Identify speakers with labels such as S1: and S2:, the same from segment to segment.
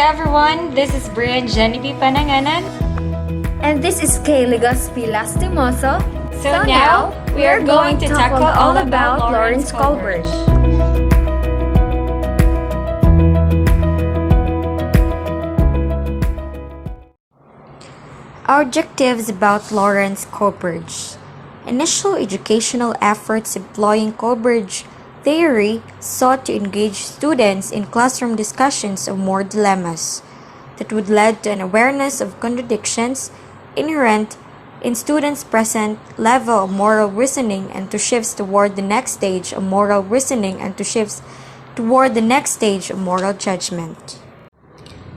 S1: everyone, this is Breiann Genebie Pananganan.
S2: And this is Kaye Legaspi Lastimoso.
S1: So now, we are going to tackle all about Lawrence Kohlberg.
S3: Our objectives about Lawrence Kohlberg. Initial educational efforts employing Kohlberg theory sought to engage students in classroom discussions of moral dilemmas that would lead to an awareness of contradictions inherent in students' present level of moral reasoning and to shifts toward the next stage of moral reasoning and to shifts toward the next stage of moral judgment.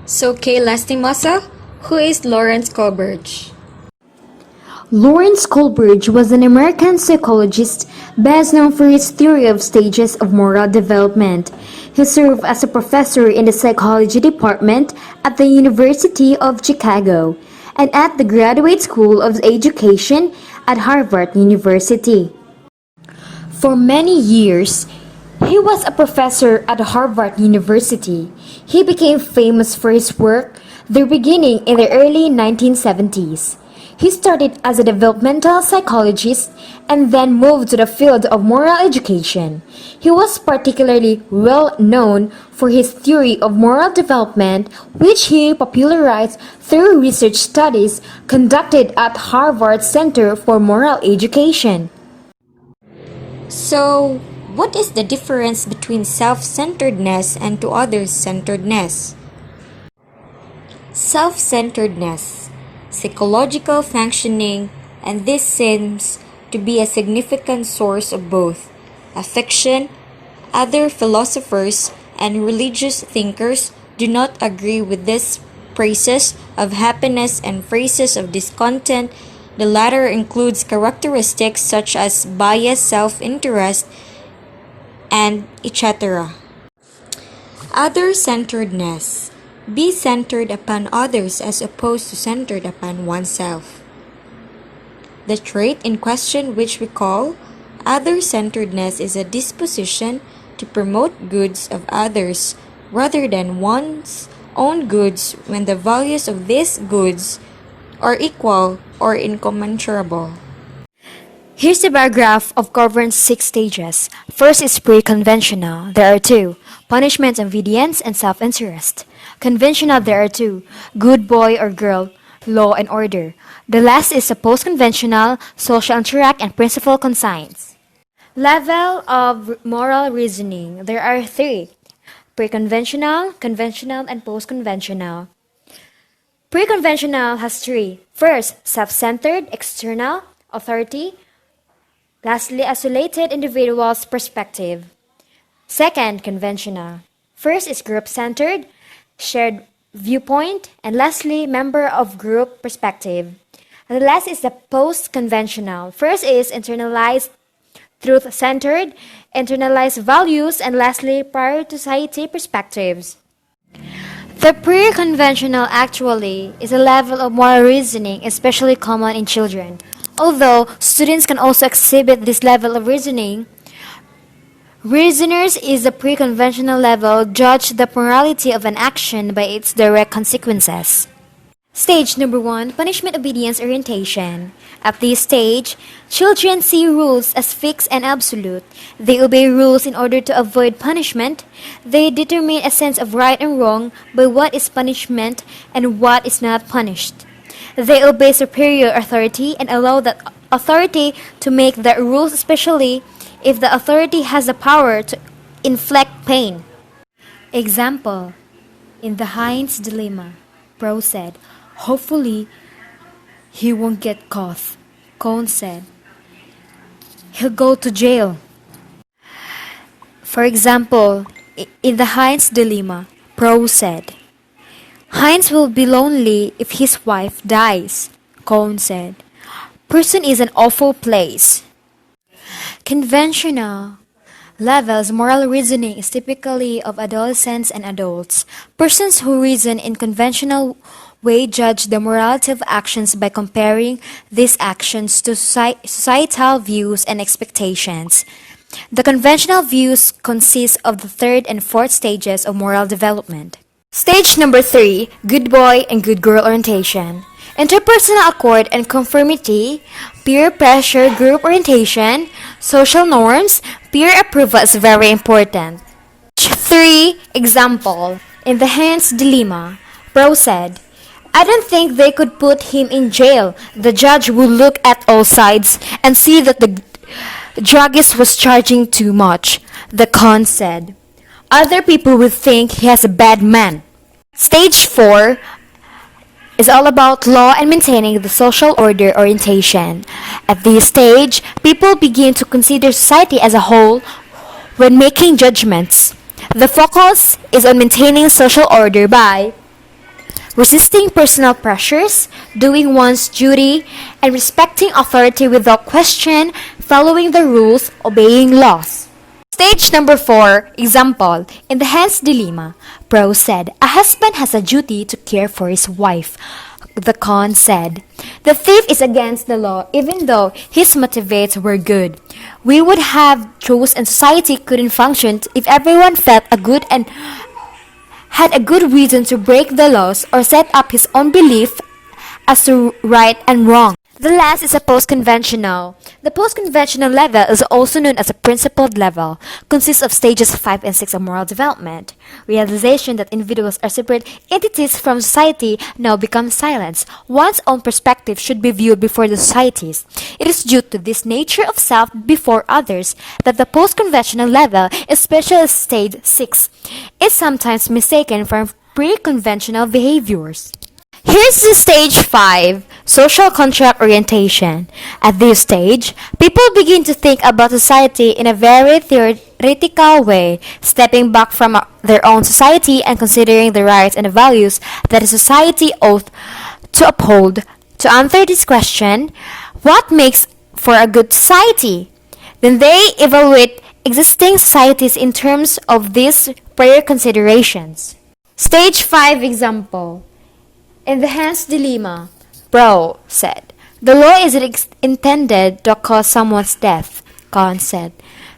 S1: So, Kaye Lastimoso, who is Lawrence Kohlberg?
S2: Lawrence Kohlberg was an American psychologist best known for his theory of stages of moral development. He served as a professor in the psychology department at the University of Chicago and at the Graduate School of Education at Harvard University. For many years, he was a professor at Harvard University. He became famous for his work there beginning in the early 1970s. He started as a developmental psychologist and then moved to the field of moral education. He was particularly well known for his theory of moral development, which he popularized through research studies conducted at Harvard Center for Moral Education.
S3: So, what is the difference between self-centeredness and to others-centeredness? Self-centeredness, psychological functioning, and this seems to be a significant source of both affection. Other philosophers and religious thinkers do not agree with these phrases of happiness and phrases of discontent. The latter includes characteristics such as biased self-interest and etc. Other-centeredness. Be centered upon others as opposed to centered upon oneself. The trait in question, which we call other-centeredness, is a disposition to promote goods of others rather than one's own goods when the values of these goods are equal or incommensurable.
S2: Here's the bar graph of Kohlberg's 6 stages. First is pre-conventional. There are 2. Punishment, obedience, and self-interest. Conventional, there are 2. Good boy or girl, law and order. The last is a post-conventional, social interact, and principle conscience. Level of moral reasoning. There are 3. Pre-conventional, conventional, and post-conventional. Pre-conventional has 3. First, self-centered, external, authority. Lastly, isolated individual's perspective. Second, conventional. First is group-centered, shared viewpoint, and lastly, member of group perspective. And the last is the post-conventional. First is internalized, truth-centered, internalized values, and lastly, prior to society perspectives. The pre-conventional actually is a level of moral reasoning especially common in children. Although students can also exhibit this level of reasoning, reasoners is the pre-conventional level judge the morality of an action by its direct consequences. Stage number 1, punishment obedience orientation. At this stage, children see rules as fixed and absolute. They obey rules in order to avoid punishment. They determine a sense of right and wrong by what is punishment and what is not punished. They obey superior authority and allow that authority to make the rules, especially if the authority has the power to inflict pain. Example, in the Heinz dilemma, Pro said, "Hopefully, he won't get caught." Cone said, "He'll go to jail." For example, in the Heinz dilemma, Pro said, "Heinz will be lonely if his wife dies." Cone said, "Prison is an awful place." Conventional levels moral reasoning is typically of adolescents and adults. Persons who reason in conventional way judge the morality of actions by comparing these actions to societal views and expectations. The conventional views consist of the third and fourth stages of moral development. Stage number 3, good boy and good girl orientation. Interpersonal accord and conformity, peer pressure, group orientation, social norms, peer approval is very important. 3. Example. In the Hans dilemma, Pro said, I don't think they could put him in jail. The judge would look at all sides and see that the druggist was charging too much. The con said, other people would think he has a bad man. Stage 4 is all about law and maintaining the social order orientation. At this stage, people begin to consider society as a whole when making judgments. The focus is on maintaining social order by resisting personal pressures, doing one's duty, and respecting authority without question, following the rules, obeying laws. Stage number 4, example. In the Hans dilemma, Pro said, a husband has a duty to care for his wife. The con said, the thief is against the law even though his motivates were good. We would have truth and society couldn't function if everyone felt a good and had a good reason to break the laws or set up his own belief as to right and wrong. The last is a post-conventional. The post-conventional level is also known as a principled level, consists of stages 5 and 6 of moral development. Realization that individuals are separate entities from society now becomes silence. One's own perspective should be viewed before the society's. It is due to this nature of self before others that the post-conventional level, especially stage 6, is sometimes mistaken for pre-conventional behaviors. Here's the stage 5, social contract orientation. At this stage, people begin to think about society in a very theoretical way, stepping back from their own society and considering the rights and the values that a society ought to uphold. To answer this question, what makes for a good society? Then they evaluate existing societies in terms of these prior considerations. Stage 5 example. In the Hans dilemma, Pro said, the law is intended to cause someone's death. Con said,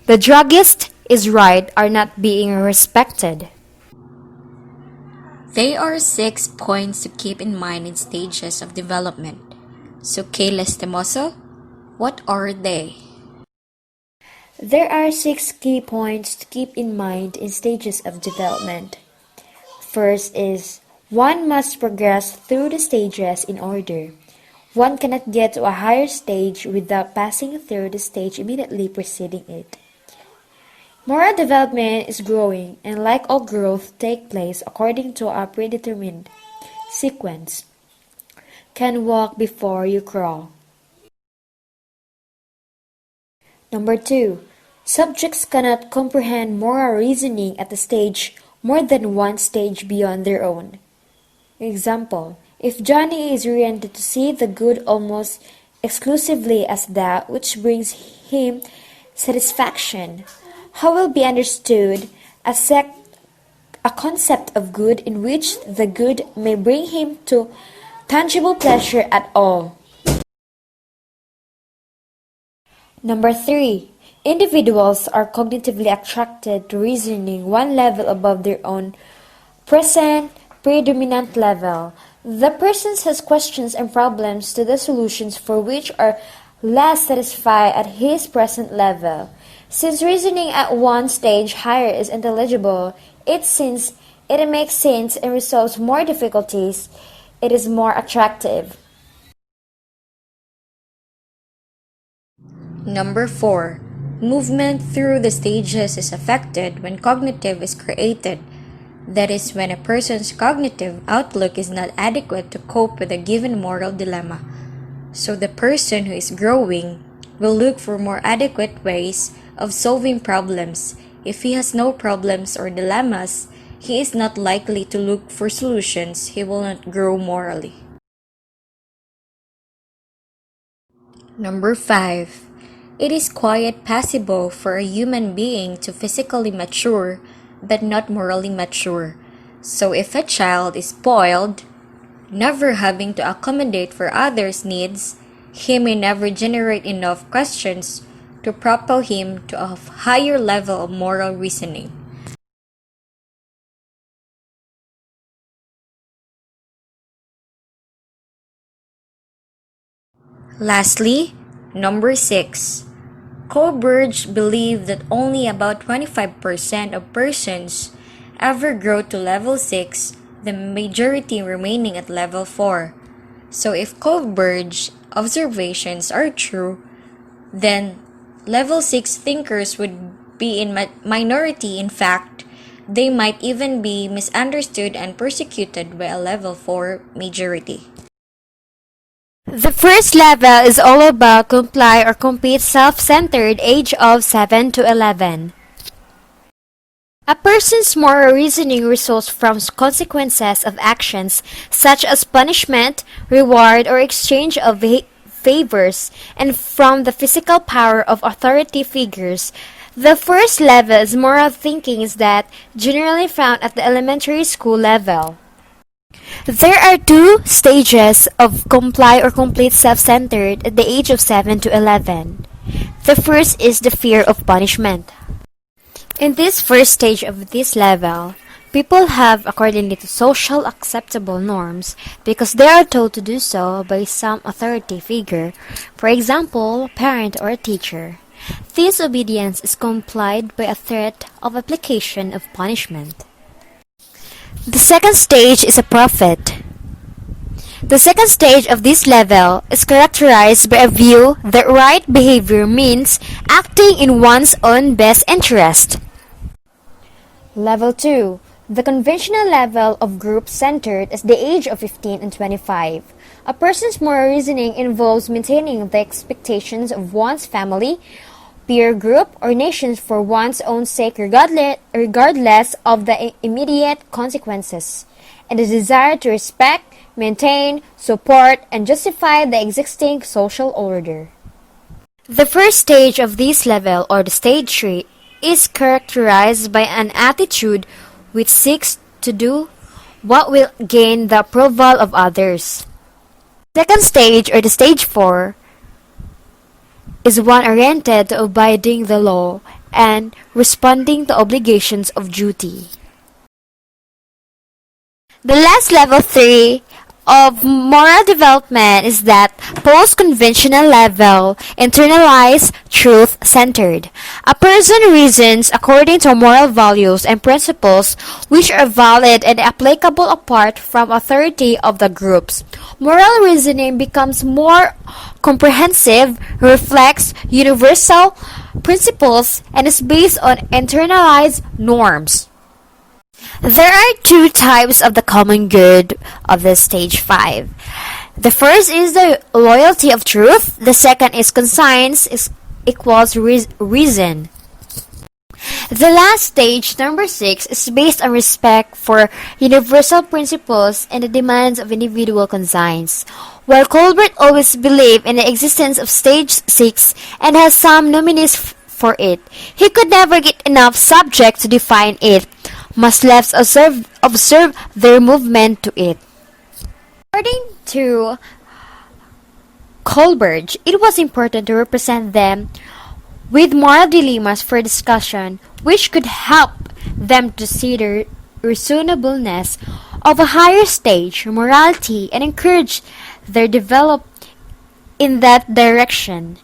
S2: the druggist is right are not being respected.
S3: There are 6 points to keep in mind in stages of development. So, Kaye Lastimoso, what are they?
S2: There are 6 key points to keep in mind in stages of development. First is, one must progress through the stages in order. One cannot get to a higher stage without passing through the stage immediately preceding it. Moral development is growing, and like all growth, take place according to a predetermined sequence. Can walk before you crawl. Number 2. Subjects cannot comprehend moral reasoning at a stage more than one stage beyond their own. Example, if Johnny is oriented to see the good almost exclusively as that which brings him satisfaction, how will be understood a concept of good in which the good may bring him to tangible pleasure at all? Number 3. Individuals are cognitively attracted to reasoning one level above their own present predominant level. The person has questions and problems to the solutions for which are less satisfied at his present level. Since reasoning at one stage higher is intelligible, since it makes sense and resolves more difficulties, it is more attractive.
S3: Number 4. Movement through the stages is affected when cognitive is created. That is, when a person's cognitive outlook is not adequate to cope with a given moral dilemma. So the person who is growing will look for more adequate ways of solving problems. If he has no problems or dilemmas, he is not likely to look for solutions. He will not grow morally. Number 5. It is quite possible for a human being to physically mature but not morally mature. So if a child is spoiled, never having to accommodate for others' needs, he may never generate enough questions to propel him to a higher level of moral reasoning. Lastly, number 6. Kohlberg believed that only about 25% of persons ever grow to level 6, the majority remaining at level 4. So if Kohlberg's observations are true, then level 6 thinkers would be in minority. In fact, they might even be misunderstood and persecuted by a level 4 majority.
S2: The first level is all about comply or compete self-centered age of 7 to 11. A person's moral reasoning results from consequences of actions such as punishment, reward, or exchange of favors, and from the physical power of authority figures. The first level is moral thinking is that generally found at the elementary school level. There are two stages of comply or complete self-centered at the age of 7 to 11. The first is the fear of punishment. In this first stage of this level, people have accordingly to social acceptable norms because they are told to do so by some authority figure, for example, a parent or a teacher. This obedience is complied by a threat of application of punishment. The second stage is a prophet. The second stage of this level is characterized by a view that right behavior means acting in one's own best interest. Level 2. The conventional level of group centered is the age of 15 and 25. A person's moral reasoning involves maintaining the expectations of one's family, peer group, or nations for one's own sake regardless of the immediate consequences, and the desire to respect, maintain, support, and justify the existing social order. The first stage of this level, or the stage 3, is characterized by an attitude which seeks to do what will gain the approval of others. Second stage, or the stage 4, is one oriented to abiding the law and responding to obligations of duty. The last level 3 of moral development is that post-conventional level, internalized, truth-centered. A person reasons according to moral values and principles which are valid and applicable apart from authority of the groups. Moral reasoning becomes more comprehensive, reflects universal principles, and is based on internalized norms. There are two types of the common good of the stage 5. The first is the loyalty of truth. The second is conscience equals reason. The last stage, number 6, is based on respect for universal principles and the demands of individual conscience. While Kohlberg always believed in the existence of stage 6 and has some nominees for it, he could never get enough subject to define it. Must left observe their movement to it. According to Kohlberg, it was important to represent them with moral dilemmas for discussion, which could help them to see the reasonableness of a higher stage morality and encourage their development in that direction.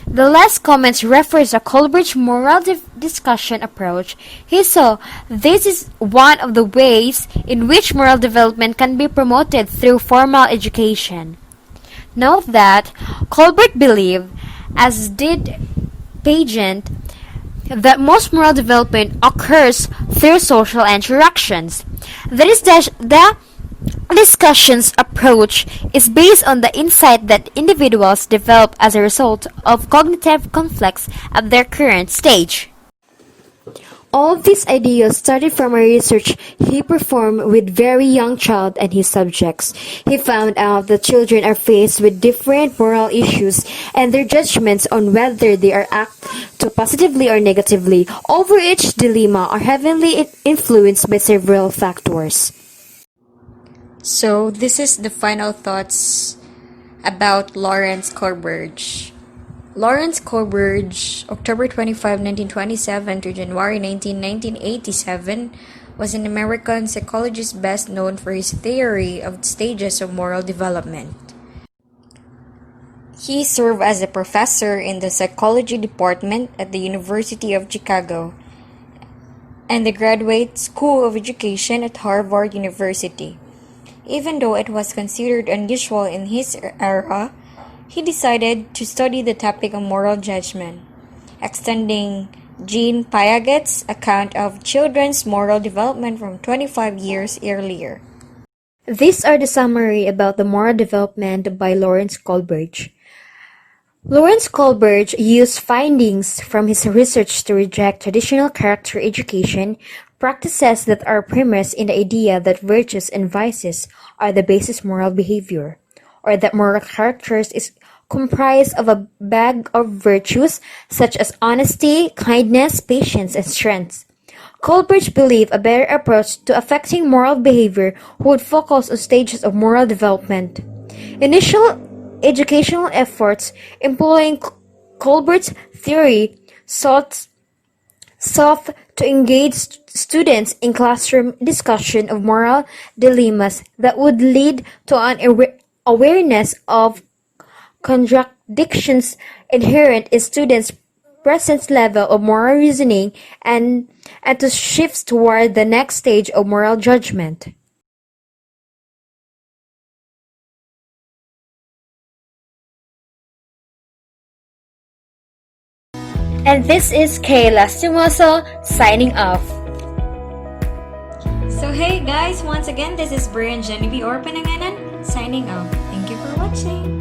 S2: The last comments refers to Kohlberg's moral discussion approach. He saw this is one of the ways in which moral development can be promoted through formal education. Note that Kohlberg believed, as did Pageant, that most moral development occurs through social interactions. The discussion's approach is based on the insight that individuals develop as a result of cognitive conflicts at their current stage. All these ideas started from a research he performed with very young child and his subjects. He found out that children are faced with different moral issues and their judgments on whether they are act to positively or negatively over each dilemma are heavily influenced by several factors.
S1: So, this is the final thoughts about Lawrence Kohlberg. Lawrence Kohlberg, October 25, 1927 to January 19, 1987, was an American psychologist best known for his theory of stages of moral development.
S3: He served as a professor in the psychology department at the University of Chicago and the Graduate School of Education at Harvard University. Even though it was considered unusual in his era, he decided to study the topic of moral judgment, extending Jean Piaget's account of children's moral development from 25 years earlier.
S2: These are the summary about the moral development by Lawrence Kohlberg. Lawrence Kohlberg used findings from his research to reject traditional character education practices that are premised in the idea that virtues and vices are the basis of moral behavior, or that moral characters is comprised of a bag of virtues such as honesty, kindness, patience, and strength. Kohlberg believed a better approach to affecting moral behavior would focus on stages of moral development. Initial educational efforts employing Kohlberg's theory sought to engage students in classroom discussion of moral dilemmas that would lead to an awareness of contradictions inherent in students' present level of moral reasoning and to shift toward the next stage of moral judgment. And this is Kaye Lastimoso signing off.
S3: So hey guys, once again, this is Breiann, Genebie or Pananganan signing off. Thank you for watching.